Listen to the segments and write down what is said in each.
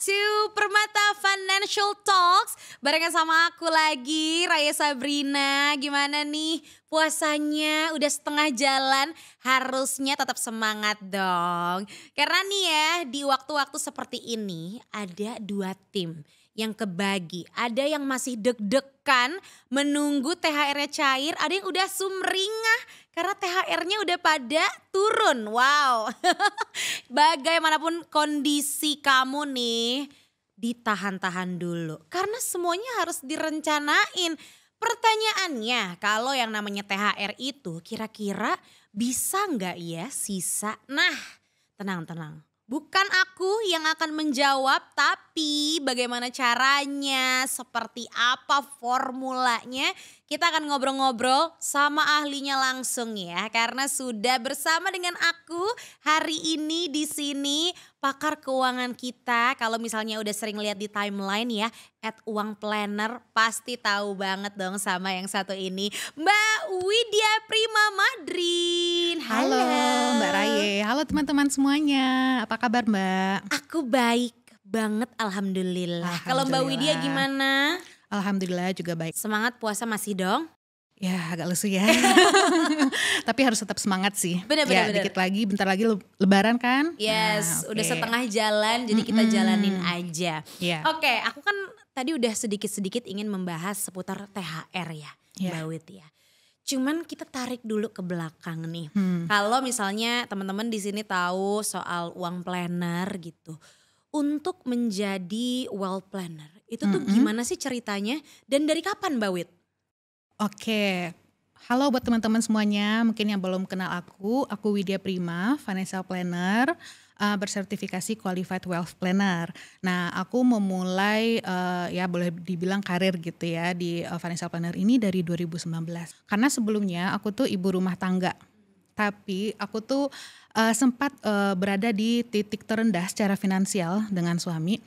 to Permata Financial Talks. Barengan sama aku lagi, Raya Sabrina. Gimana nih puasanya? Udah setengah jalan, harusnya tetap semangat dong. Karena nih ya, di waktu-waktu seperti ini ada dua tim yang kebagi. Ada yang masih deg-degan menunggu THR-nya cair, ada yang udah sumringah karena THR-nya udah pada turun. Wow. Bagaimanapun kondisi kamu nih, ditahan-tahan dulu. Karena semuanya harus direncanain. Pertanyaannya, kalau yang namanya THR itu kira-kira bisa nggak ya sisa? Nah, tenang-tenang. Bukan aku yang akan menjawab, tapi bagaimana caranya, seperti apa formulanya. Kita akan ngobrol-ngobrol sama ahlinya langsung ya. Karena sudah bersama dengan aku hari ini di sini pakar keuangan kita. Kalau misalnya udah sering lihat di timeline ya, @uangplanner pasti tahu banget dong sama yang satu ini. Mbak Widya Prima Madrin. Halo Mbak Raye, halo teman-teman semuanya. Apa kabar Mbak? Aku baik banget alhamdulillah. Kalau Mbak Widya gimana? Alhamdulillah juga baik. Semangat puasa masih dong? Ya agak lesu ya. Tapi harus tetap semangat sih. Bener. Dikit lagi, bentar lagi lebaran kan? Yes, Nah, udah oke. setengah jalan jadi kita jalanin aja. Iya. Oke, aku kan tadi udah sedikit-sedikit ingin membahas seputar THR ya, Iya. Mbak Wid ya. Cuman kita tarik dulu ke belakang nih. Kalau misalnya teman-teman di sini tahu soal uang planner gitu. Untuk menjadi wealth planner, itu tuh gimana sih ceritanya dan dari kapan Mbak Wid? Oke, halo buat teman-teman semuanya. Mungkin yang belum kenal aku Widya Prima, financial planner, bersertifikasi Qualified Wealth Planner. Nah, aku memulai ya boleh dibilang karir gitu ya di financial planner ini dari 2019. Karena sebelumnya aku tuh ibu rumah tangga. Tapi aku tuh sempat berada di titik terendah secara finansial dengan suami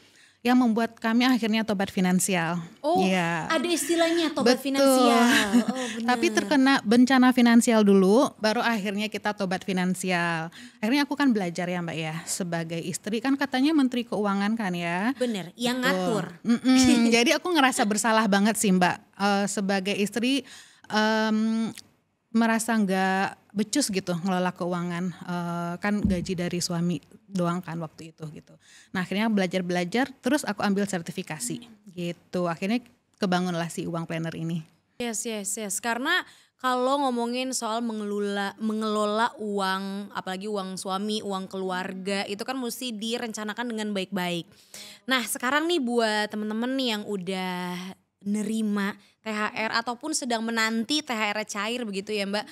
yang membuat kami akhirnya tobat finansial. Oh, Iya. ada istilahnya tobat Betul. finansial. Oh, benar. Tapi terkena bencana finansial dulu, baru akhirnya kita tobat finansial. Akhirnya aku kan belajar ya Mbak ya, sebagai istri kan katanya Menteri Keuangan kan ya. Bener, yang Betul. ngatur. Jadi aku ngerasa bersalah banget sih Mbak, sebagai istri merasa nggak becus gitu ngelola keuangan, kan gaji dari suami doang kan waktu itu gitu. Nah akhirnya belajar terus aku ambil sertifikasi gitu. Akhirnya kebangunlah si uang planner ini. Yes. Karena kalau ngomongin soal mengelola uang, apalagi uang suami, uang keluarga, itu kan mesti direncanakan dengan baik-baik. Nah sekarang nih buat temen-temen nih yang udah nerima THR ataupun sedang menanti THR cair begitu ya Mbak.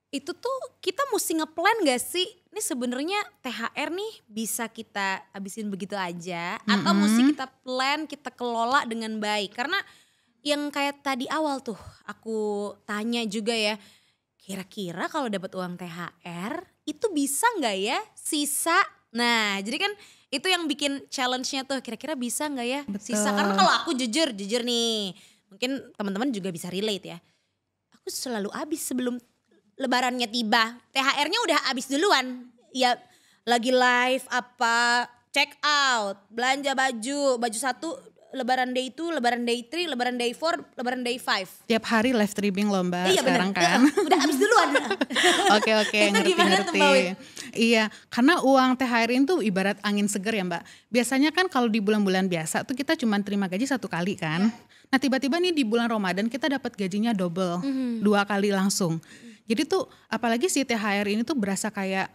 Itu tuh kita mesti ngeplan gak sih? Ini sebenarnya THR nih bisa kita habisin begitu aja atau mesti kita plan, kita kelola dengan baik. Karena yang kayak tadi awal tuh aku tanya juga ya, kira-kira kalau dapat uang THR itu bisa nggak ya sisa? Nah, jadi kan itu yang bikin challenge-nya tuh, kira-kira bisa nggak ya sisa? Karena kalau aku jujur nih, mungkin teman-teman juga bisa relate ya. Aku selalu habis sebelum Lebarannya tiba, THR-nya udah habis duluan. Ya lagi live apa, check out, belanja baju satu, Lebaran day 2, Lebaran day 3, Lebaran day 4, Lebaran day 5. Tiap hari live streaming loh Mbak Iya sekarang bener, kan. udah habis duluan. Oke, Itu gimana tuh, Mbak Wid? Iya, karena uang THR itu ibarat angin seger ya Mbak. Biasanya kan kalau di bulan-bulan biasa tuh kita cuma terima gaji 1 kali kan. Nah tiba-tiba nih di bulan Ramadan kita dapat gajinya double, 2 kali langsung. Jadi tuh apalagi si THR ini tuh berasa kayak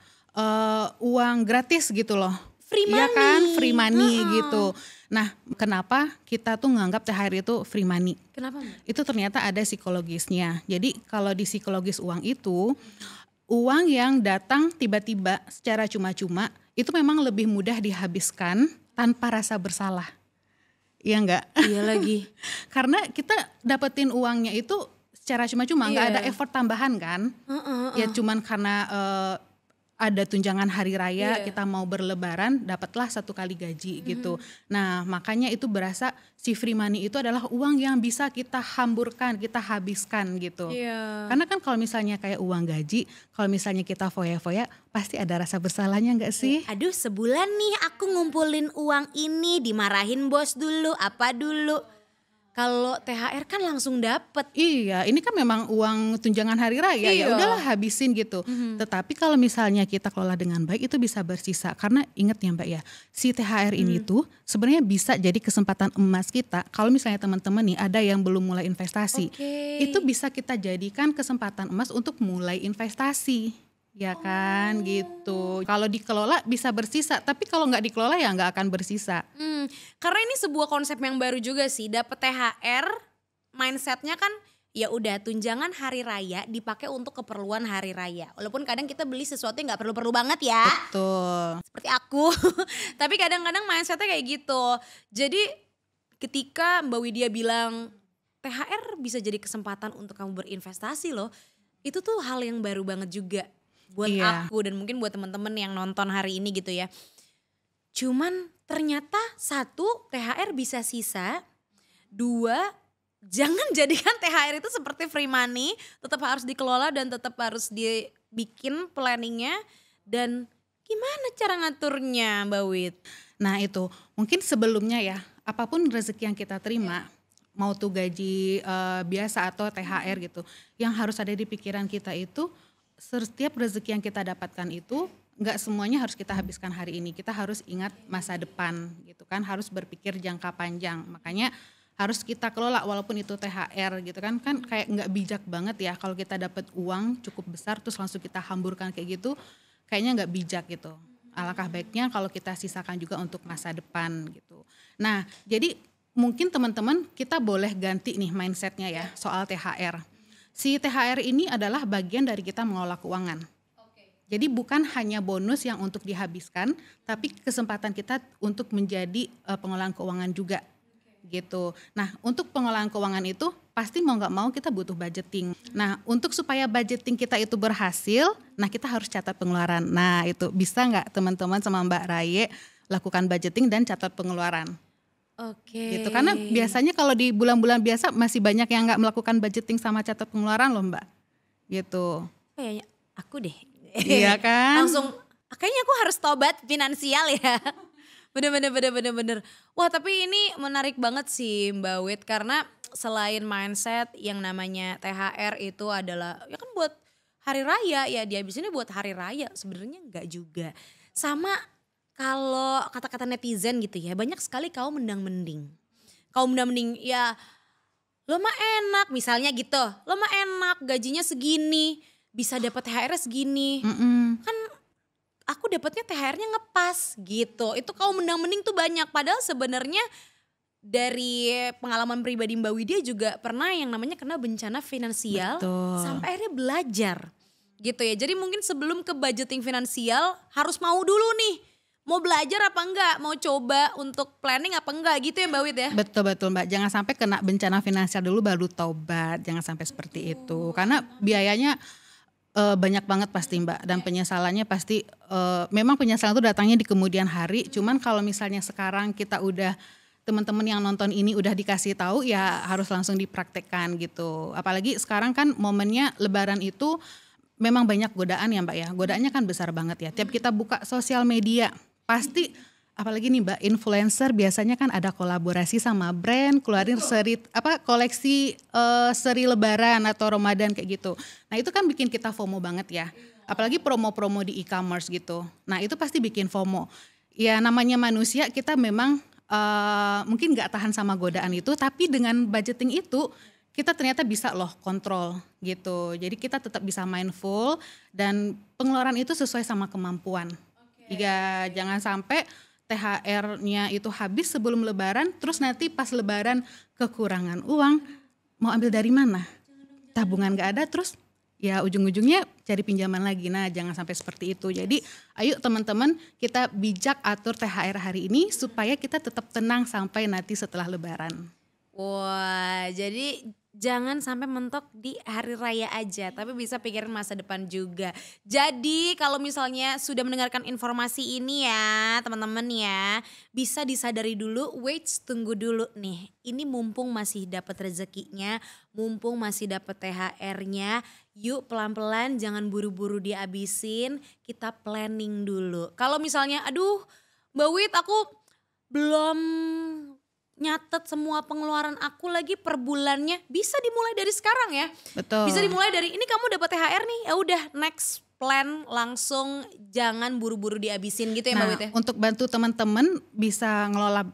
uang gratis gitu loh. Free Iya money. kan, free money gitu. Nah kenapa kita tuh nganggap THR itu free money? Kenapa Mbak? Itu ternyata ada psikologisnya. Jadi kalau di psikologis uang itu, uang yang datang tiba-tiba secara cuma-cuma itu memang lebih mudah dihabiskan tanpa rasa bersalah. Iya enggak? Iya lagi. Karena kita dapetin uangnya itu secara cuma-cuma, nggak ada effort tambahan kan. Ya cuman karena ada tunjangan hari raya, Iya. kita mau berlebaran, dapatlah 1 kali gaji gitu. Nah, makanya itu berasa si free money itu adalah uang yang bisa kita hamburkan, kita habiskan gitu. Iya. Karena kan kalau misalnya kayak uang gaji, kalau misalnya kita foya-foya, pasti ada rasa bersalahnya nggak sih? Aduh, sebulan nih aku ngumpulin uang ini, dimarahin bos dulu, apa dulu. Kalau THR kan langsung dapet. Iya, ini kan memang uang tunjangan hari raya, ya Iya. udahlah habisin gitu. Tetapi kalau misalnya kita kelola dengan baik itu bisa bersisa. Karena ingat ya Mbak ya, si THR ini tuh sebenarnya bisa jadi kesempatan emas kita. Kalau misalnya teman-teman nih ada yang belum mulai investasi, Oke. itu bisa kita jadikan kesempatan emas untuk mulai investasi. Ya kan gitu. Kalau dikelola bisa bersisa, tapi kalau nggak dikelola ya nggak akan bersisa. Karena ini sebuah konsep yang baru juga sih. Dapet THR, mindsetnya kan ya udah tunjangan hari raya dipakai untuk keperluan hari raya. Walaupun kadang kita beli sesuatu yang nggak perlu-perlu banget ya. Betul. Seperti aku. Tapi kadang-kadang mindsetnya kayak gitu. Jadi ketika Mbak Widya bilang THR bisa jadi kesempatan untuk kamu berinvestasi loh. Itu tuh hal yang baru banget juga buat Iya. aku dan mungkin buat teman-teman yang nonton hari ini gitu ya. Cuman ternyata 1, THR bisa sisa. 2, jangan jadikan THR itu seperti free money. Tetap harus dikelola dan tetap harus dibikin planningnya. Dan gimana cara ngaturnya Mbak Wid? Nah itu mungkin sebelumnya ya, apapun rezeki yang kita terima, mau tuh gaji biasa atau THR gitu, yang harus ada di pikiran kita itu setiap rezeki yang kita dapatkan itu nggak semuanya harus kita habiskan hari ini. Kita harus ingat masa depan gitu kan, harus berpikir jangka panjang. Makanya harus kita kelola walaupun itu THR gitu kan kayak nggak bijak banget ya kalau kita dapat uang cukup besar terus langsung kita hamburkan kayak gitu, kayaknya nggak bijak gitu. Alangkah baiknya kalau kita sisakan juga untuk masa depan gitu. Nah jadi mungkin teman-teman kita boleh ganti nih mindsetnya ya soal THR. Si THR ini adalah bagian dari kita mengelola keuangan. Jadi bukan hanya bonus yang untuk dihabiskan, tapi kesempatan kita untuk menjadi pengelolaan keuangan juga. Gitu. Nah untuk pengelolaan keuangan itu pasti mau nggak mau kita butuh budgeting. Nah untuk supaya budgeting kita itu berhasil, nah kita harus catat pengeluaran. Nah itu bisa nggak teman-teman sama Mbak Raye lakukan budgeting dan catat pengeluaran. Oke. Gitu. Karena biasanya kalau di bulan-bulan biasa masih banyak yang nggak melakukan budgeting sama catat pengeluaran loh Mbak. Gitu. Kayaknya aku deh. Iya kan? Langsung kayaknya aku harus tobat finansial ya. Bener. Wah tapi ini menarik banget sih Mbak Wid. Karena selain mindset yang namanya THR itu adalah ya kan buat hari raya ya, dihabisinnya buat hari raya. Sebenarnya enggak juga. Sama kalau kata-kata netizen gitu ya, banyak sekali kaum mendang-mending. Kaum mendang-mending ya lo mah enak misalnya gitu. Lo mah enak gajinya segini, bisa dapat THR segini. Kan aku dapatnya THR-nya ngepas gitu. Itu kaum mendang-mending tuh banyak. Padahal sebenarnya dari pengalaman pribadi Mbak Widya juga pernah yang namanya kena bencana finansial. Betul. Sampai akhirnya belajar gitu ya. Jadi mungkin sebelum ke budgeting finansial harus mau dulu nih. Mau belajar apa enggak, mau coba untuk planning apa enggak gitu ya Mbak Wid ya. Betul Mbak, jangan sampai kena bencana finansial dulu baru taubat, jangan sampai seperti itu. Karena biayanya banyak banget pasti Mbak dan penyesalannya pasti memang penyesalan itu datangnya di kemudian hari. Cuman kalau misalnya sekarang kita udah teman-teman yang nonton ini udah dikasih tahu ya harus langsung dipraktekkan gitu. Apalagi sekarang kan momennya Lebaran itu memang banyak godaan ya Mbak ya. Godaannya kan besar banget ya. Tiap kita buka sosial media pasti apalagi nih Mbak influencer biasanya kan ada kolaborasi sama brand keluarin koleksi seri Lebaran atau Ramadan kayak gitu. Nah itu kan bikin kita FOMO banget ya. Apalagi promo-promo di e-commerce gitu. Nah itu pasti bikin FOMO. Ya namanya manusia kita memang mungkin nggak tahan sama godaan itu, tapi dengan budgeting itu kita ternyata bisa loh kontrol gitu. Jadi kita tetap bisa mindful dan pengeluaran itu sesuai sama kemampuan. Ya jangan sampai THR-nya itu habis sebelum Lebaran, terus nanti pas Lebaran kekurangan uang, mau ambil dari mana? Tabungan gak ada, terus ya ujung-ujungnya cari pinjaman lagi. Nah jangan sampai seperti itu. Jadi ayo teman-teman kita bijak atur THR hari ini supaya kita tetap tenang sampai nanti setelah Lebaran. Wah jadi jangan sampai mentok di hari raya aja, tapi bisa pikirin masa depan juga. Jadi kalau misalnya sudah mendengarkan informasi ini ya teman-teman ya, bisa disadari dulu, wait, tunggu dulu nih. Ini mumpung masih dapat rezekinya, mumpung masih dapat THR-nya, yuk pelan-pelan jangan buru-buru dihabisin, kita planning dulu. Kalau misalnya aduh Mbak Wit aku belum nyatet semua pengeluaran aku lagi per bulannya, bisa dimulai dari sekarang ya. Betul. Bisa dimulai dari ini kamu dapat THR nih, ya udah next plan langsung, jangan buru-buru dihabisin gitu ya Mbak Nah, Wit ya. untuk bantu teman-teman bisa ngelola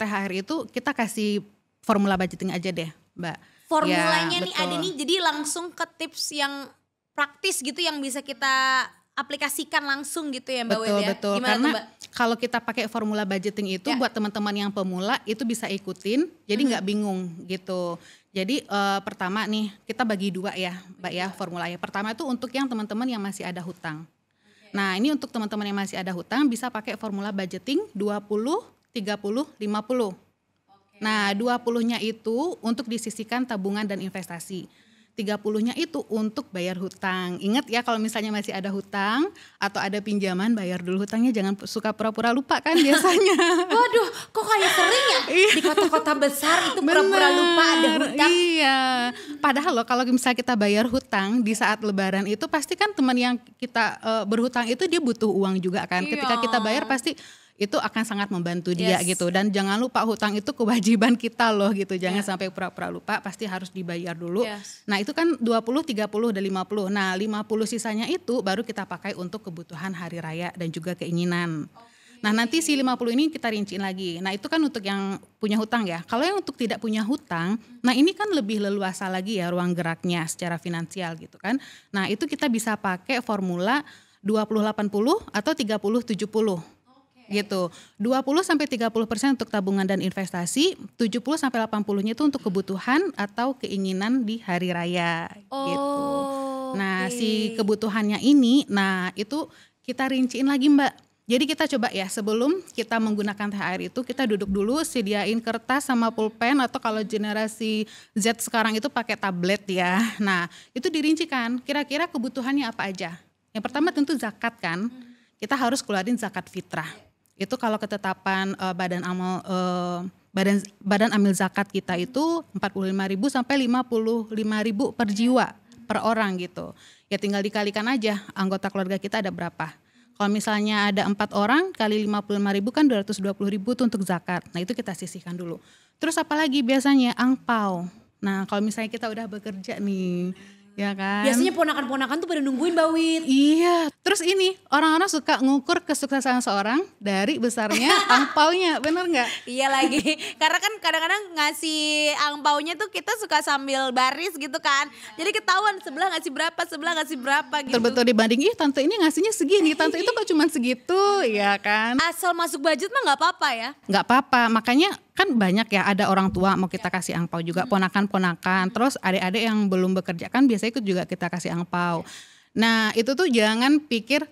THR itu, kita kasih formula budgeting aja deh, Mbak. Formulanya Ya, nih ada betul. nih, jadi langsung ke tips yang praktis gitu yang bisa kita aplikasikan langsung gitu ya Mbak Wit ya. Betul. Gimana Karena tuh Mbak? kalau kita pakai formula budgeting itu Ya. buat teman-teman yang pemula itu bisa ikutin, jadi nggak bingung gitu. Jadi pertama nih kita bagi dua ya Mbak ya formulanya. Pertama itu untuk yang teman-teman yang masih ada hutang. Nah ini untuk teman-teman yang masih ada hutang bisa pakai formula budgeting 20, 30, 50. Nah 20-nya itu untuk disisihkan tabungan dan investasi. 30-nya itu untuk bayar hutang. Ingat ya kalau misalnya masih ada hutang atau ada pinjaman, bayar dulu hutangnya, jangan suka pura-pura lupa kan biasanya. Waduh, kok kayak sering ya di kota-kota besar itu pura-pura Bener, lupa ada hutang. Iya. Padahal loh kalau misalnya kita bayar hutang di saat lebaran itu pasti kan teman yang kita berhutang itu dia butuh uang juga kan. Ketika Iya. kita bayar pasti itu akan sangat membantu dia Yes. gitu. Dan jangan lupa hutang itu kewajiban kita loh gitu. Jangan Yeah. sampai pura-pura lupa, pasti harus dibayar dulu. Yes. Nah itu kan 20, 30, dan 50. Nah 50 sisanya itu baru kita pakai untuk kebutuhan hari raya dan juga keinginan. Nah nanti si 50 ini kita rinciin lagi. Nah itu kan untuk yang punya hutang ya. Kalau yang untuk tidak punya hutang, nah ini kan lebih leluasa lagi ya ruang geraknya secara finansial gitu kan. Nah itu kita bisa pakai formula 20-80 atau 30-70. Gitu. 20-30% untuk tabungan dan investasi, 70-80-nya itu untuk kebutuhan atau keinginan di hari raya gitu. Nah, oke. si kebutuhannya ini, nah itu kita rinciin lagi Mbak. Jadi kita coba ya sebelum kita menggunakan THR itu kita duduk dulu sediain kertas sama pulpen atau kalau generasi Z sekarang itu pakai tablet ya. Nah itu dirincikan kira-kira kebutuhannya apa aja. Yang pertama tentu zakat kan, kita harus keluarin zakat fitrah. Itu kalau ketetapan badan amil zakat kita itu 45.000 sampai 55.000 per jiwa per orang gitu. Ya tinggal dikalikan aja anggota keluarga kita ada berapa. Kalau misalnya ada 4 orang kali 55.000 kan 220.000 tuh untuk zakat. Nah itu kita sisihkan dulu. Terus apalagi biasanya angpau. Nah kalau misalnya kita udah bekerja nih, ya kan. Biasanya ponakan-ponakan tuh pada nungguin Mbak Wit. Iya, terus ini orang-orang suka ngukur kesuksesan seorang dari besarnya angpaunya, bener nggak? Iya lagi, karena kan kadang-kadang ngasih angpaunya tuh kita suka sambil baris gitu kan. Jadi ketahuan sebelah ngasih berapa gitu. Betul-betul dibanding, tante ini ngasihnya segini, tante itu kok cuma segitu, ya kan? Asal masuk budget mah nggak apa-apa ya. Nggak apa-apa, makanya kan banyak ya ada orang tua mau kita kasih angpau juga, ponakan-ponakan, terus adik-adik yang belum bekerja kan biasanya ikut juga kita kasih angpau. Nah itu tuh jangan pikir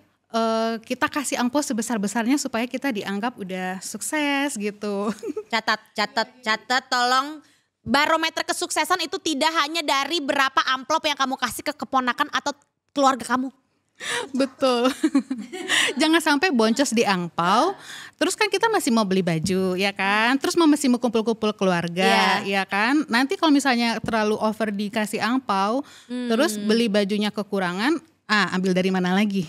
kita kasih angpau sebesar-besarnya supaya kita dianggap udah sukses gitu. Catat tolong. Barometer kesuksesan itu tidak hanya dari berapa amplop yang kamu kasih ke keponakan atau keluarga kamu. Betul. Jangan sampai boncos di angpau. Terus kan kita masih mau beli baju ya kan. Terus masih mau kumpul-kumpul keluarga ya kan. Nanti kalau misalnya terlalu over dikasih angpau. Terus beli bajunya kekurangan. Ambil dari mana lagi?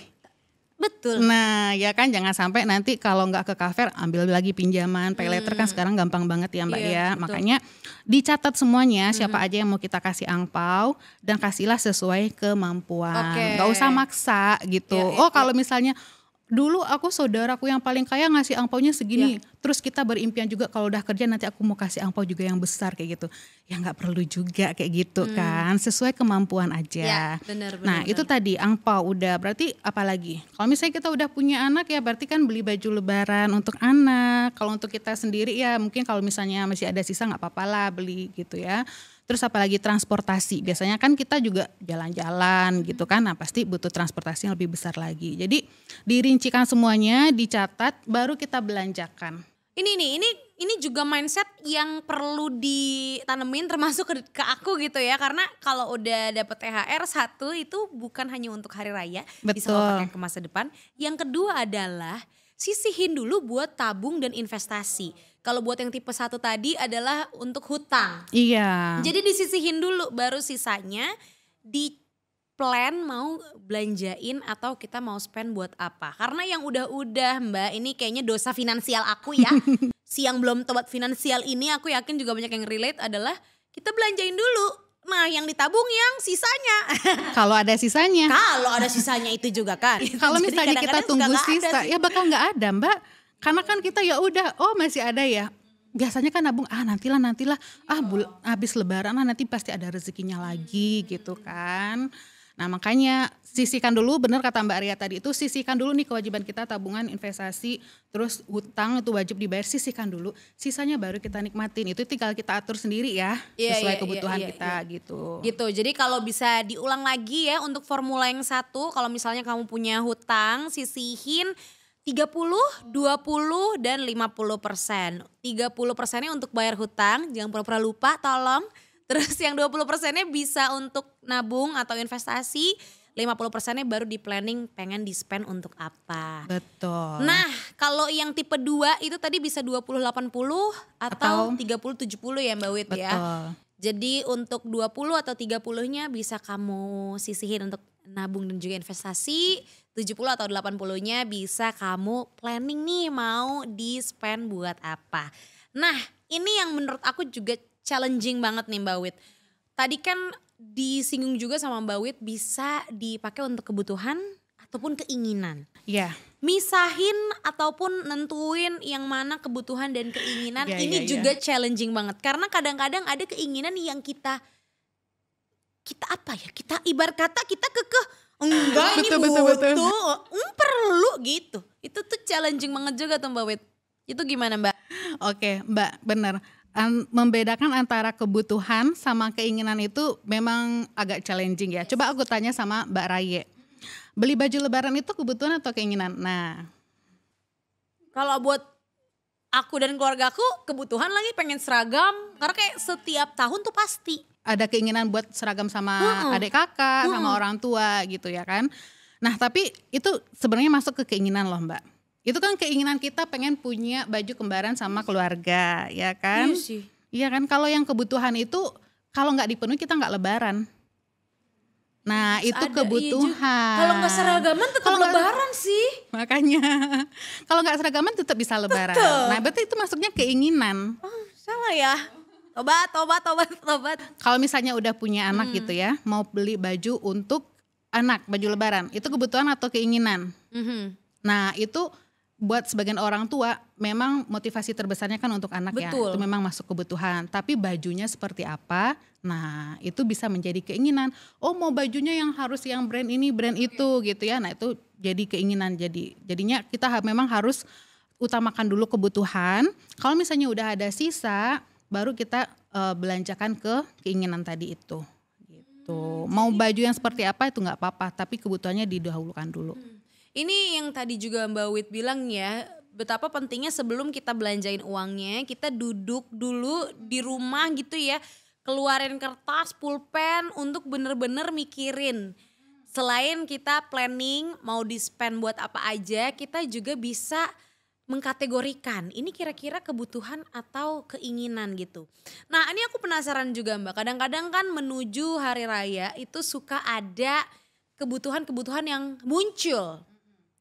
Betul. Nah ya kan jangan sampai nanti kalau nggak ke kafe ambil lagi pinjaman. Pay later kan sekarang gampang banget ya Mbak Iya, ya. betul. Makanya dicatat semuanya siapa aja yang mau kita kasih angpau. Dan kasihlah sesuai kemampuan. Oke. Nggak usah maksa gitu. Iya, Kalau misalnya dulu aku saudaraku yang paling kaya ngasih angpaunya segini. Terus kita berimpian juga kalau udah kerja nanti aku mau kasih angpau juga yang besar kayak gitu. Ya nggak perlu juga kayak gitu kan. Sesuai kemampuan aja. Ya, benar. Nah itu tadi angpau udah, berarti apalagi? Kalau misalnya kita udah punya anak ya berarti kan beli baju lebaran untuk anak. Kalau untuk kita sendiri ya mungkin kalau misalnya masih ada sisa nggak apa-apa lah beli gitu ya. Terus apalagi transportasi, biasanya kan kita juga jalan-jalan gitu kan, nah pasti butuh transportasi yang lebih besar lagi. Jadi dirincikan semuanya, dicatat, baru kita belanjakan. Ini juga mindset yang perlu ditanemin termasuk ke aku gitu ya. Karena kalau udah dapet THR satu itu bukan hanya untuk hari raya, bisa lo Betul. pakai ke masa depan. Yang kedua adalah sisihin dulu buat tabung dan investasi. Kalau buat yang tipe 1 tadi adalah untuk hutang. Iya. Jadi disisihin dulu baru sisanya di plan mau belanjain atau kita mau spend buat apa. Karena yang udah-udah Mbak, ini kayaknya dosa finansial aku ya. Si yang belum tobat finansial ini aku yakin juga banyak yang relate adalah kita belanjain dulu. Nah yang ditabung yang sisanya. Kalau ada sisanya. Kalau ada sisanya itu juga kan. Kalau Jadi misalnya kita kadang-kadang tunggu suka nggak ada sisa, sih. ya bakal nggak ada Mbak. Karena kan kita ya udah, oh masih ada ya. Biasanya kan nabung, nantilah, habis lebaran nanti pasti ada rezekinya lagi gitu kan. Nah makanya sisihkan dulu, benar kata Mbak Arya tadi itu, sisihkan dulu nih kewajiban kita, tabungan, investasi, terus hutang itu wajib dibayar, sisihkan dulu. Sisanya baru kita nikmatin, itu tinggal kita atur sendiri ya, sesuai kebutuhan kita gitu. Gitu, jadi kalau bisa diulang lagi ya untuk formula yang satu, kalau misalnya kamu punya hutang, sisihin 30, 20, dan 50%. 30%-nya untuk bayar hutang, jangan pura-pura lupa tolong. Terus yang 20%-nya bisa untuk nabung atau investasi, 50%-nya baru di planning pengen di spend untuk apa. Betul. Nah kalau yang tipe 2 itu tadi bisa 20-80 atau 30-70 ya Mbak Wit ya. Betul. Jadi untuk 20 atau 30-nya bisa kamu sisihin untuk nabung dan juga investasi. 70 atau 80-nya bisa kamu planning nih mau di spend buat apa. Nah ini yang menurut aku juga challenging banget nih Mbak Wit. Tadi kan disinggung juga sama Mbak Wit bisa dipakai untuk kebutuhan ataupun keinginan. Iya. Misahin ataupun nentuin yang mana kebutuhan dan keinginan ini Iya. juga challenging banget. Karena kadang-kadang ada keinginan yang kita apa ya, kita ibarat kata kita kekeh enggak ini butuh, perlu gitu. Itu tuh challenging banget juga tuh Mbak Wit. Itu gimana Mbak? Oke Mbak, benar. Membedakan antara kebutuhan sama keinginan itu memang agak challenging ya. Coba aku tanya sama Mbak Raye. Beli baju lebaran itu kebutuhan atau keinginan? Nah, Kalau buat aku dan keluargaku kebutuhan lagi pengen seragam. Karena kayak setiap tahun tuh pasti. ada keinginan buat seragam sama adik kakak, sama orang tua gitu ya kan. Nah tapi itu sebenarnya masuk ke keinginan loh Mbak. Itu kan keinginan kita pengen punya baju kembaran sama keluarga ya kan. Iya sih. Iya kan, kalau yang kebutuhan itu kalau nggak dipenuhi kita nggak lebaran. Nah itu kebutuhan. Kalau nggak seragaman tetap lebaran sih. Makanya kalau nggak seragaman tetap bisa lebaran. Nah berarti itu masuknya keinginan. Oh, salah ya. Tobat. Kalau misalnya udah punya anak gitu ya, mau beli baju untuk anak, baju lebaran, itu kebutuhan atau keinginan? Nah itu buat sebagian orang tua memang motivasi terbesarnya kan untuk anak. Betul. Ya, itu memang masuk kebutuhan. Tapi bajunya seperti apa? Nah itu bisa menjadi keinginan. Oh mau bajunya yang harus yang brand ini, brand itu gitu ya. Nah itu jadi keinginan. Jadinya kita memang harus utamakan dulu kebutuhan. Kalau misalnya udah ada sisa, baru kita belanjakan ke keinginan tadi itu. Gitu. Mau baju yang seperti apa itu nggak apa-apa, tapi kebutuhannya didahulukan dulu. Ini yang tadi juga Mbak Wit bilang ya, betapa pentingnya sebelum kita belanjain uangnya, kita duduk dulu di rumah gitu ya, keluarin kertas, pulpen untuk bener-bener mikirin. Selain kita planning mau di-spend buat apa aja, kita juga bisa mengkategorikan ini kira-kira kebutuhan atau keinginan gitu. Nah ini aku penasaran juga Mbak, kadang-kadang kan menuju hari raya itu suka ada kebutuhan-kebutuhan yang muncul.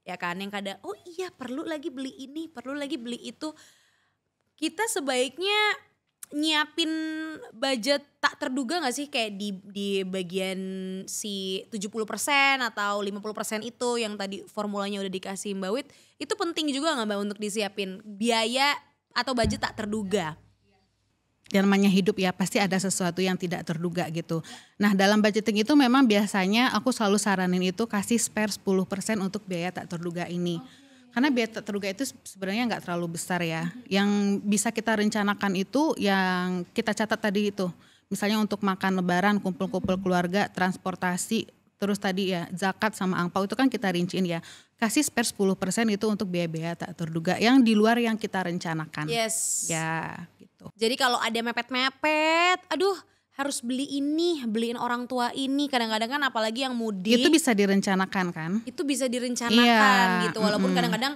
Ya kan, yang kadang oh iya perlu lagi beli ini, perlu lagi beli itu. Kita sebaiknya nyiapin budget tak terduga gak sih kayak di bagian si 70% atau 50% itu yang tadi formulanya udah dikasih Mbak Wit. Itu penting juga gak Mbak untuk disiapin biaya atau budget tak terduga? Yang namanya hidup ya pasti ada sesuatu yang tidak terduga gitu. Nah dalam budgeting itu memang biasanya aku selalu saranin itu kasih spare 10% untuk biaya tak terduga ini. Karena biaya tak terduga itu sebenarnya nggak terlalu besar ya. Yang bisa kita rencanakan itu yang kita catat tadi itu. Misalnya untuk makan lebaran, kumpul-kumpul keluarga, transportasi, terus tadi ya zakat sama angpau itu kan kita rinciin ya. Kasih spare 10% itu untuk biaya-biaya tak terduga yang di luar yang kita rencanakan. Yes. Ya gitu. Jadi kalau ada mepet-mepet, aduh harus beli ini, beliin orang tua ini. Kadang-kadang kan apalagi yang mudik. Itu bisa direncanakan kan? Itu bisa direncanakan gitu. Walaupun mm-mm. kadang-kadang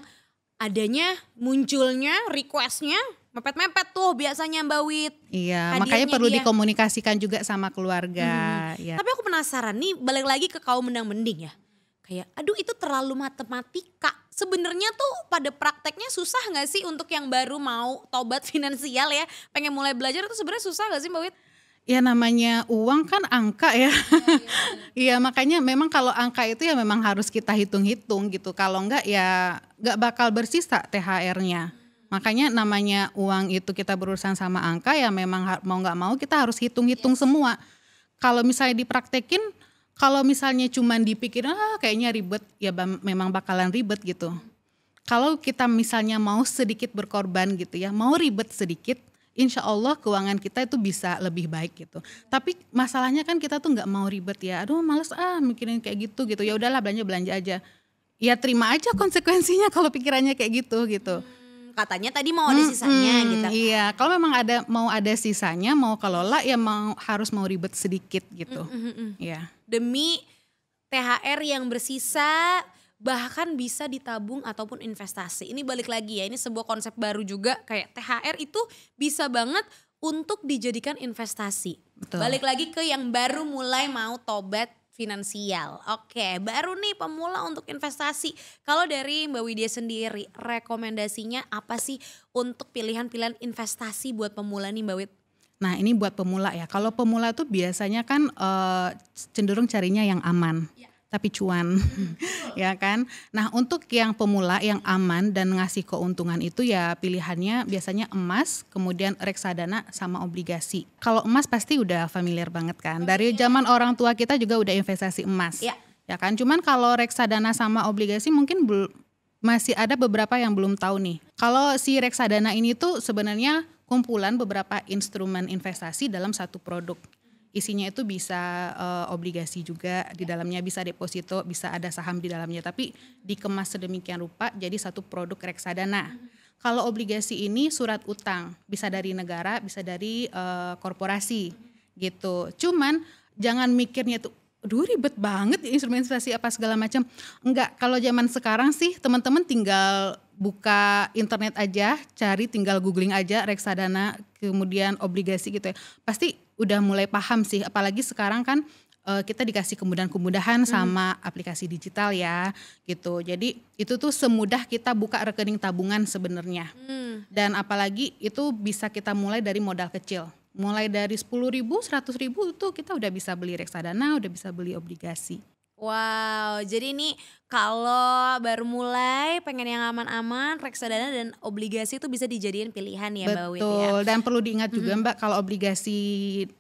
adanya, munculnya, requestnya mepet-mepet tuh biasanya Mbak Wit. Iya, Hadirnya makanya perlu dia. dikomunikasikan juga sama keluarga. Ya. Tapi aku penasaran nih, balik lagi ke kaum mendang-mending ya. Kayak aduh itu terlalu matematika. Sebenarnya tuh pada prakteknya susah gak sih untuk yang baru mau tobat finansial ya. Pengen mulai belajar itu sebenarnya susah gak sih Mbak Wit? Ya namanya uang kan angka ya. Iya makanya memang kalau angka itu ya memang harus kita hitung-hitung gitu. Kalau enggak ya enggak bakal bersisa THR-nya. Makanya namanya uang itu kita berurusan sama angka ya memang mau enggak mau kita harus hitung-hitung semua. Kalau misalnya dipraktekin, kalau misalnya cuman dipikirin kayaknya ribet ya memang bakalan ribet gitu. Kalau kita misalnya mau sedikit berkorban gitu ya, mau ribet sedikit, insya Allah keuangan kita itu bisa lebih baik gitu. Tapi masalahnya kan kita tuh nggak mau ribet ya. Aduh males mikirin kayak gitu. Ya udahlah belanja aja. Ya terima aja konsekuensinya kalau pikirannya kayak gitu. Katanya tadi mau ada sisanya gitu. Iya, kalau memang mau ada sisanya, mau kelola ya harus mau ribet sedikit gitu. Ya. Demi THR yang bersisa, bahkan bisa ditabung ataupun investasi. Ini balik lagi ya, ini sebuah konsep baru juga kayak THR itu bisa banget untuk dijadikan investasi. Betul. Balik lagi ke yang baru mulai mau tobat finansial. Oke, baru nih pemula untuk investasi. Kalau dari Mbak Widya sendiri, rekomendasinya apa sih untuk pilihan-pilihan investasi buat pemula nih Mbak Wid? Nah ini buat pemula ya. Kalau pemula tuh biasanya kan cenderung carinya yang aman. Tapi cuan, ya kan. Nah untuk yang pemula yang aman dan ngasih keuntungan itu ya pilihannya biasanya emas, kemudian reksadana sama obligasi. Kalau emas pasti udah familiar banget kan. Dari zaman orang tua kita juga udah investasi emas, ya kan. Cuman kalau reksadana sama obligasi mungkin masih ada beberapa yang belum tahu nih. Kalau si reksadana ini tuh sebenarnya kumpulan beberapa instrumen investasi dalam satu produk. Isinya itu bisa obligasi juga, di dalamnya bisa deposito, bisa ada saham di dalamnya. Tapi dikemas sedemikian rupa jadi satu produk reksadana. Kalau obligasi ini surat utang, bisa dari negara, bisa dari korporasi gitu. Cuman jangan mikirnya tuh, aduh ribet banget instrumen investasi apa segala macam. Enggak, kalau zaman sekarang sih teman-teman tinggal buka internet aja, tinggal googling aja reksadana, kemudian obligasi gitu ya. Pasti udah mulai paham sih, apalagi sekarang kan kita dikasih kemudahan-kemudahan sama aplikasi digital ya gitu. Jadi itu tuh semudah kita buka rekening tabungan sebenarnya. Dan apalagi itu bisa kita mulai dari modal kecil. Mulai dari 10.000, 100.000 itu kita udah bisa beli reksadana, udah bisa beli obligasi. Wow, jadi ini kalau baru mulai pengen yang aman-aman, reksadana dan obligasi itu bisa dijadiin pilihan ya Mbak Wid ya. Betul, dan perlu diingat juga Mbak kalau obligasi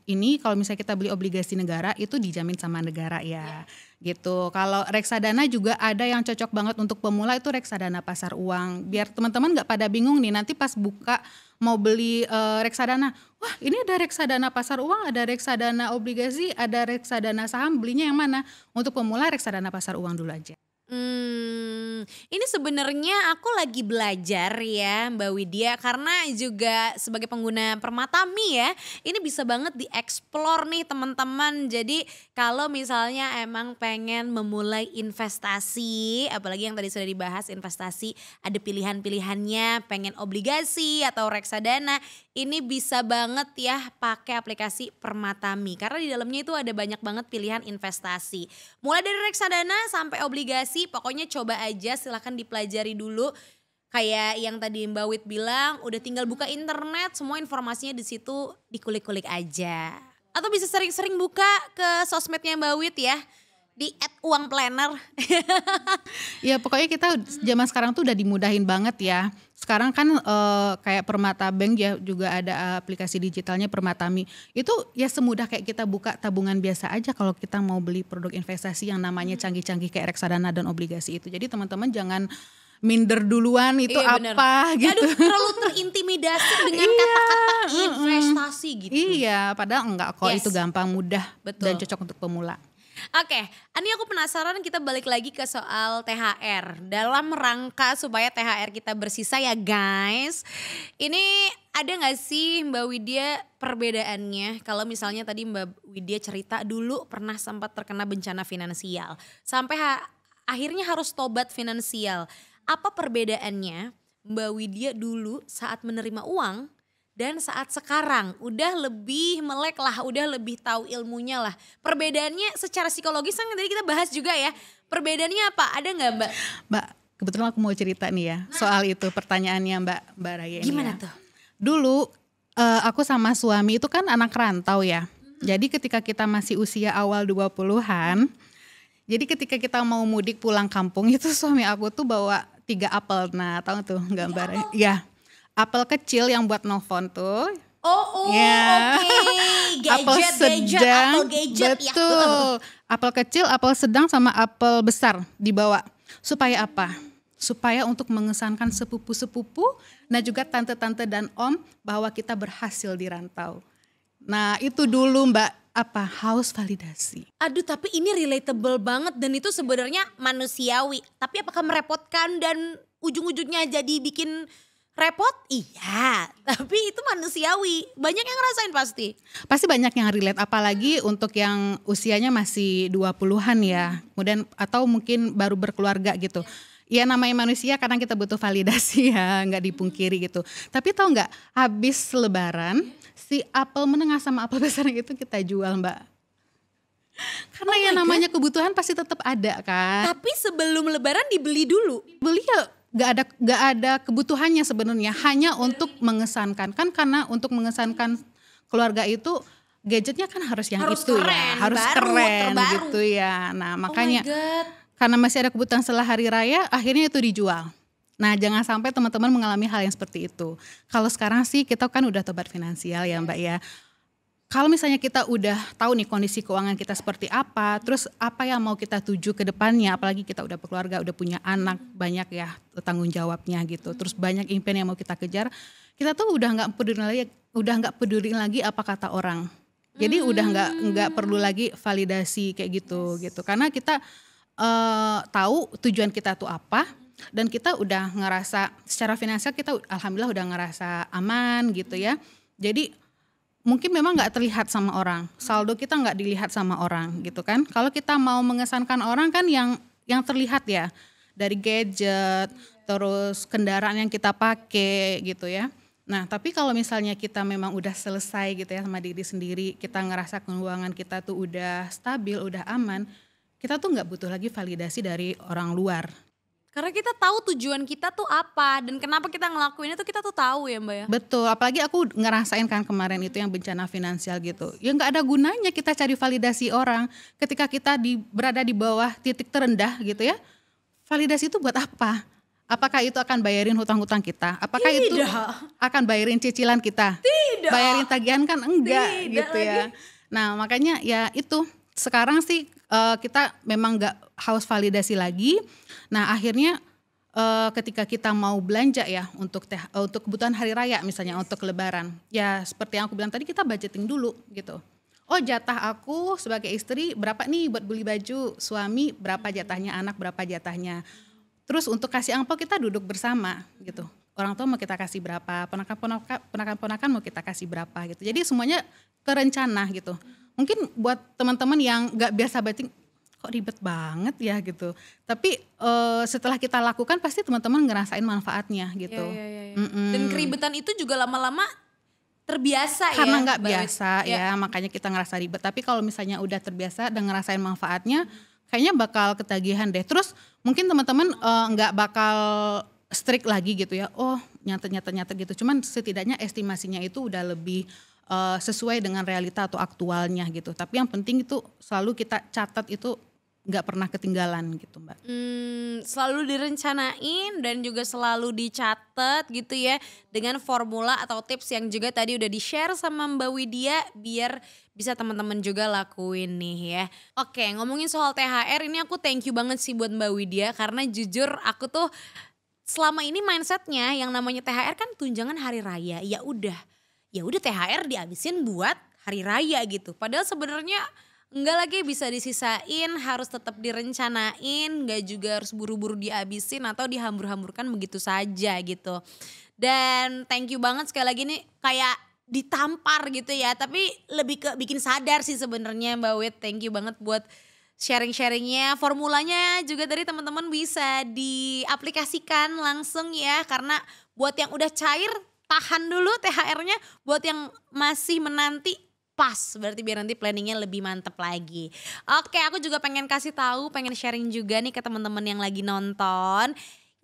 ini, kalau misalnya kita beli obligasi negara itu dijamin sama negara ya. Gitu. Kalau reksadana juga ada yang cocok banget untuk pemula itu reksadana pasar uang. Biar teman-teman gak pada bingung nih nanti pas buka mau beli reksadana. Wah ini ada reksadana pasar uang, ada reksadana obligasi, ada reksadana saham, belinya yang mana? Untuk pemula reksadana pasar uang dulu aja. Ini sebenarnya aku lagi belajar ya Mbak Widya, karena juga sebagai pengguna Permatami ya, ini bisa banget dieksplor nih teman-teman. Jadi kalau misalnya emang pengen memulai investasi, apalagi yang tadi sudah dibahas investasi, ada pilihan-pilihannya, pengen obligasi atau reksadana, ini bisa banget ya pakai aplikasi Permatami, karena di dalamnya itu ada banyak banget pilihan investasi. Mulai dari reksadana sampai obligasi, pokoknya coba aja, silahkan dipelajari dulu. Kayak yang tadi Mbak Wid bilang, udah tinggal buka internet, semua informasinya di situ dikulik-kulik aja. Atau bisa sering-sering buka ke sosmednya Mbak Wid ya, di @uangplanner. Ya pokoknya kita zaman sekarang tuh udah dimudahin banget ya. Sekarang kan kayak Permata Bank ya juga ada aplikasi digitalnya Permatami. Itu ya semudah kayak kita buka tabungan biasa aja kalau kita mau beli produk investasi yang namanya canggih-canggih kayak reksadana dan obligasi itu. Jadi teman-teman jangan minder duluan itu apa gitu. Aduh terlalu terintimidasi dengan kata-kata investasi gitu. Iya padahal enggak kok, itu gampang, mudah dan cocok untuk pemula. Oke, ini aku penasaran kita balik lagi ke soal THR. Dalam rangka supaya THR kita bersisa ya guys. Ini ada gak sih Mbak Widya perbedaannya? Kalau misalnya tadi Mbak Widya cerita dulu pernah sempat terkena bencana finansial. Sampai akhirnya harus tobat finansial. Apa perbedaannya Mbak Widya dulu saat menerima uang dan saat sekarang udah lebih melek lah, udah lebih tahu ilmunya lah. Perbedaannya secara psikologis kan tadi kita bahas juga ya. Perbedaannya apa? Ada nggak Mbak? Mbak, kebetulan aku mau cerita nih ya soal itu pertanyaannya Mbak Raya. Gimana ya. tuh? Dulu aku sama suami itu kan anak rantau ya. Jadi ketika kita masih usia awal 20-an, jadi ketika kita mau mudik pulang kampung itu suami aku tuh bawa 3 apel. Nah tahu tuh gambarnya? Ya. Apel kecil yang buat nelfon tuh. Ya. Oke. Apel sedang, apel gadget betul. Apel kecil, apel sedang sama apel besar dibawa. Supaya apa? Supaya untuk mengesankan sepupu-sepupu dan juga tante-tante dan om bahwa kita berhasil di rantau. Nah itu dulu Mbak, haus validasi. Aduh tapi ini relatable banget dan itu sebenarnya manusiawi. Tapi apakah merepotkan dan ujung-ujungnya jadi bikin repot? Iya, tapi itu manusiawi. Banyak yang ngerasain pasti. Pasti banyak yang relate, apalagi untuk yang usianya masih 20-an ya. Kemudian atau mungkin baru berkeluarga gitu. Ya namanya manusia kadang kita butuh validasi ya, nggak dipungkiri gitu. Tapi tahu nggak, habis lebaran si apel menengah sama apel besar itu kita jual Mbak. Karena yang namanya kebutuhan pasti tetap ada kan. Tapi sebelum lebaran dibeli dulu. Beli ya gak ada kebutuhannya sebenarnya, hanya untuk mengesankan. Kan karena untuk mengesankan keluarga itu gadgetnya kan harus yang harus itu keren, ya, harus keren terbaru. gitu ya. Nah makanya God. karena masih ada kebutuhan setelah hari raya, akhirnya itu dijual. Nah jangan sampai teman-teman mengalami hal yang seperti itu. Kalau sekarang sih kita kan udah tobat finansial ya Mbak ya. Kalau misalnya kita udah tahu nih kondisi keuangan kita seperti apa, terus apa yang mau kita tuju ke depannya, apalagi kita udah berkeluarga, udah punya anak, banyak ya tanggung jawabnya gitu. Terus banyak impian yang mau kita kejar, kita tuh udah nggak peduli lagi apa kata orang. Jadi udah nggak perlu lagi validasi kayak gitu. Karena kita tahu tujuan kita tuh apa, dan kita udah ngerasa secara finansial kita alhamdulillah udah ngerasa aman gitu ya. Jadi mungkin memang nggak terlihat sama orang, saldo kita nggak dilihat sama orang gitu kan. Kalau kita mau mengesankan orang kan yang terlihat ya, dari gadget, terus kendaraan yang kita pakai gitu ya. Nah tapi kalau misalnya kita memang udah selesai gitu ya sama diri sendiri, kita ngerasa keuangan kita tuh udah stabil, udah aman, kita tuh nggak butuh lagi validasi dari orang luar. Karena kita tahu tujuan kita tuh apa dan kenapa kita ngelakuin itu kita tuh tahu ya Mbak ya. Betul, apalagi aku ngerasain kan kemarin itu yang bencana finansial gitu. Ya nggak ada gunanya kita cari validasi orang ketika kita berada di bawah titik terendah gitu ya. Validasi itu buat apa? Apakah itu akan bayarin hutang-hutang kita? Apakah itu akan bayarin cicilan kita? Tidak. Bayarin tagihan kan enggak gitu lagi. ya. Nah makanya ya itu sekarang sih kita memang nggak haus validasi lagi. Nah akhirnya ketika kita mau belanja ya untuk kebutuhan hari raya misalnya untuk lebaran, ya seperti yang aku bilang tadi kita budgeting dulu gitu. Oh jatah aku sebagai istri berapa nih buat beli baju, suami berapa jatahnya, anak berapa jatahnya. Terus untuk kasih angpau kita duduk bersama gitu. Orang tua mau kita kasih berapa, ponakan-ponakan mau kita kasih berapa gitu. Jadi semuanya terencana gitu. Mungkin buat teman-teman yang nggak biasa budgeting, kok ribet banget ya gitu. Tapi setelah kita lakukan pasti teman-teman ngerasain manfaatnya gitu. Ya. Dan keribetan itu juga lama-lama terbiasa karena ya. Nggak biasa ya makanya kita ngerasa ribet. Tapi kalau misalnya udah terbiasa dan ngerasain manfaatnya, kayaknya bakal ketagihan deh. Terus mungkin teman-teman nggak bakal strict lagi gitu ya. Oh nyatet gitu. Cuman setidaknya estimasinya itu udah lebih sesuai dengan realita atau aktualnya gitu. Tapi yang penting itu selalu kita catat itu nggak pernah ketinggalan gitu Mbak. Selalu direncanain dan juga selalu dicatat gitu ya. Dengan formula atau tips yang juga tadi udah di-share sama Mbak Widya biar bisa teman-teman juga lakuin nih ya. Oke ngomongin soal THR ini aku thank you banget sih buat Mbak Widya. Karena jujur aku tuh selama ini mindsetnya yang namanya THR kan tunjangan hari raya. Ya udah THR dihabisin buat hari raya gitu. Padahal sebenarnya enggak lagi bisa disisain, harus tetap direncanain, nggak juga harus buru-buru dihabisin atau dihambur-hamburkan begitu saja gitu. Dan thank you banget sekali lagi nih kayak ditampar gitu ya, tapi lebih ke bikin sadar sih sebenarnya Mbak Wit. Thank you banget buat sharing-sharingnya, formulanya juga tadi teman-teman bisa diaplikasikan langsung ya, karena buat yang udah cair tahan dulu THR-nya, buat yang masih menanti pas, berarti biar nanti planningnya lebih mantep lagi. Oke, aku juga pengen kasih tahu, pengen sharing juga nih ke teman-teman yang lagi nonton,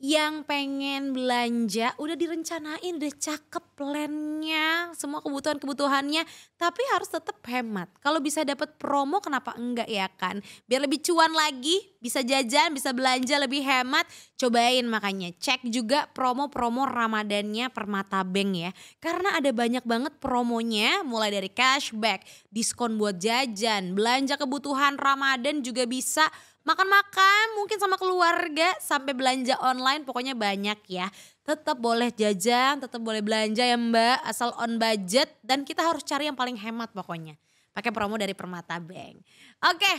yang pengen belanja udah direncanain, udah cakep plannya, semua kebutuhan-kebutuhannya, tapi harus tetap hemat. Kalau bisa dapat promo kenapa enggak ya kan? Biar lebih cuan lagi, bisa jajan, bisa belanja lebih hemat. Cobain makanya, cek juga promo-promo Ramadannya Permata Bank ya. Karena ada banyak banget promonya, mulai dari cashback, diskon buat jajan, belanja kebutuhan Ramadan juga bisa. Makan-makan mungkin sama keluarga sampai belanja online pokoknya banyak ya. Tetap boleh jajan, tetap boleh belanja ya Mbak, asal on budget dan kita harus cari yang paling hemat pokoknya. Pakai promo dari Permata Bank. Oke,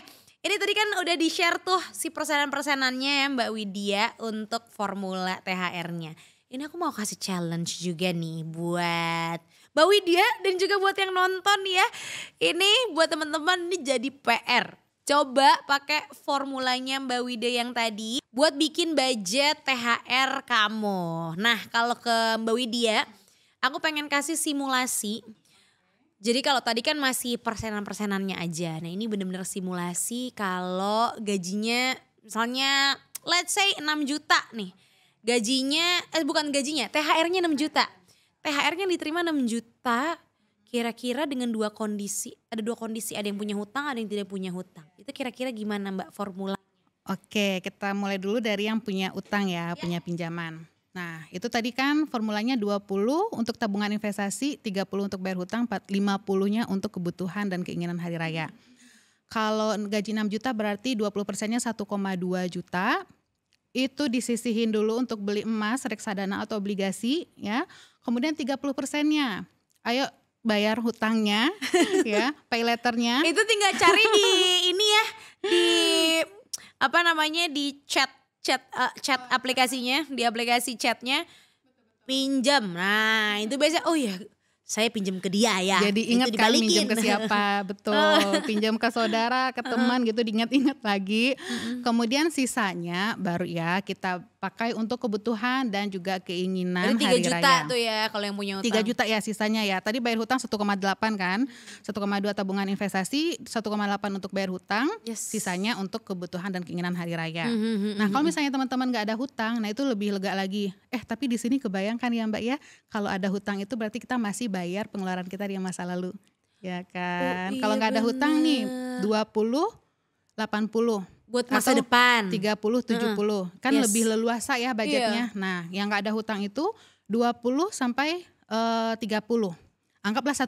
ini tadi kan udah di-share tuh si persenan-persenannya ya Mbak Widya untuk formula THR-nya. Ini aku mau kasih challenge juga nih buat Mbak Widya dan juga buat yang nonton ya. Ini buat teman-teman ini jadi PR. Coba pakai formulanya Mbak Wida yang tadi buat bikin budget THR kamu. Nah kalau ke Mbak Widya, aku pengen kasih simulasi. Jadi kalau tadi kan masih persenan-persenannya aja. Nah ini bener-bener simulasi kalau gajinya misalnya let's say 6 juta nih. Gajinya, bukan gajinya, THR-nya 6 juta. THR-nya diterima 6 juta. Kira-kira dengan dua kondisi, ada yang punya hutang, ada yang tidak punya hutang. Itu kira-kira gimana Mbak formula? Oke, kita mulai dulu dari yang punya utang ya, punya pinjaman. Nah, itu tadi kan formulanya 20 untuk tabungan investasi, 30 untuk bayar hutang, 50-nya untuk kebutuhan dan keinginan hari raya. Kalau gaji 6 juta berarti 20%-nya 1,2 juta. Itu disisihin dulu untuk beli emas, reksadana atau obligasi ya. Kemudian 30%-nya. Ayo bayar hutangnya ya, pay letternya. Itu tinggal cari di ini ya, di apa namanya di chat aplikasinya, di aplikasi chatnya pinjam. Nah itu biasanya oh ya saya pinjam ke dia ya. Jadi ingat kan pinjam ke siapa, betul. Pinjam ke saudara, ke teman gitu, diingat-ingat lagi. Kemudian sisanya baru ya kita pakai untuk kebutuhan dan juga keinginan berarti hari 3 juta raya. tuh ya kalau yang punya hutang. 3 juta ya sisanya ya. Tadi bayar hutang 1,8 kan. 1,2 tabungan investasi, 1,8 untuk bayar hutang, sisanya untuk kebutuhan dan keinginan hari raya. Nah, kalau misalnya teman-teman gak ada hutang, nah itu lebih lega lagi. Tapi di sini kebayangkan ya Mbak ya, kalau ada hutang itu berarti kita masih bayar pengeluaran kita di masa lalu. Ya kan? Kalau gak ada hutang nih 20 80 buat masa depan 30-70 kan lebih leluasa ya budgetnya. Nah yang gak ada hutang itu 20 sampai 30. Anggaplah 1,5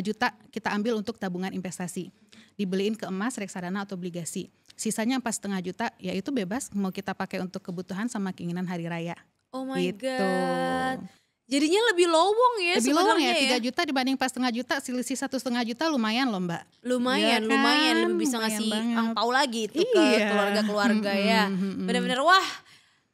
juta kita ambil untuk tabungan investasi. Dibeliin ke emas, reksadana atau obligasi. Sisanya 4,5 juta ya itu bebas mau kita pakai untuk kebutuhan sama keinginan hari raya. Oh my god. Jadinya lebih lowong ya lebih lowong ya, 3 ya. juta dibanding 4,5 juta, selisih 1,5 juta lumayan loh Mbak. Lumayan, Ya kan? lumayan lebih bisa Lumayan ngasih banget. angpau lagi tuh ke Iya. keluarga-keluarga ya. Bener-bener wah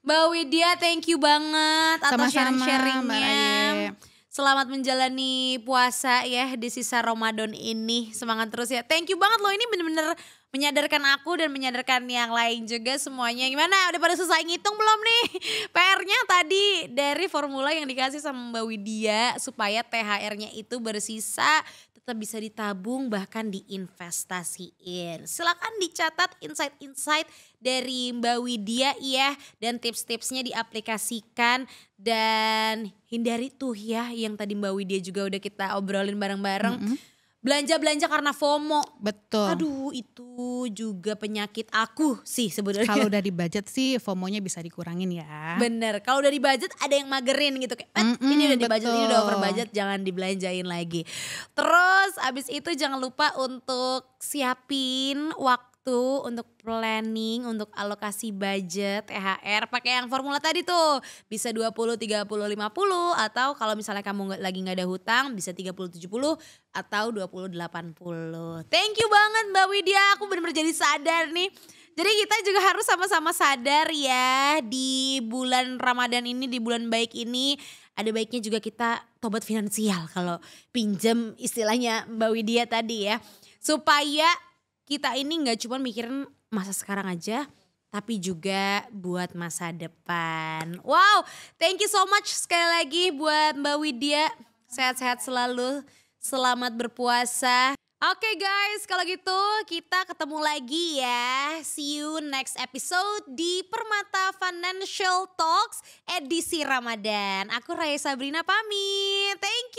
Mbak Widya thank you banget atas Sama-sama, Mbak sharing-sharingnya. Aye. Selamat menjalani puasa ya di sisa Ramadan ini. Semangat terus ya. Thank you banget loh ini bener-bener menyadarkan aku dan menyadarkan yang lain juga semuanya. Gimana udah pada selesai ngitung belum nih? PR-nya tadi dari formula yang dikasih sama Mbak Widya supaya THR-nya itu bersisa tetap bisa ditabung bahkan diinvestasiin. Silakan dicatat insight-insight dari Mbak Widya ya dan tips-tipsnya diaplikasikan dan hindari tuh ya yang tadi Mbak Widya juga udah kita obrolin bareng-bareng. Belanja-belanja karena FOMO. Betul. Aduh itu juga penyakit aku sih sebenarnya. Kalau udah di budget sih FOMO-nya bisa dikurangin ya. Bener, kalau udah di budget ada yang magerin gitu kayak ini udah di budget, ini udah over betul. budget, jangan dibelanjain lagi. Terus abis itu jangan lupa untuk siapin waktu waktu untuk planning, untuk alokasi budget THR pakai yang formula tadi tuh. Bisa 20, 30, 50 atau kalau misalnya kamu lagi nggak ada hutang bisa 30, 70 atau 20, 80. Thank you banget Mbak Widya, aku bener-bener jadi sadar nih. Jadi kita juga harus sama-sama sadar ya di bulan Ramadan ini, di bulan baik ini ada baiknya juga kita tobat finansial kalau pinjam istilahnya Mbak Widya tadi ya. Supaya kita ini nggak cuma mikirin masa sekarang aja tapi juga buat masa depan. Wow, thank you so much sekali lagi buat Mbak Widya. Sehat-sehat selalu, selamat berpuasa. Oke guys, kalau gitu kita ketemu lagi ya. See you next episode di Permata Financial Talks edisi Ramadan. Aku Raya Sabrina pamit. Thank you.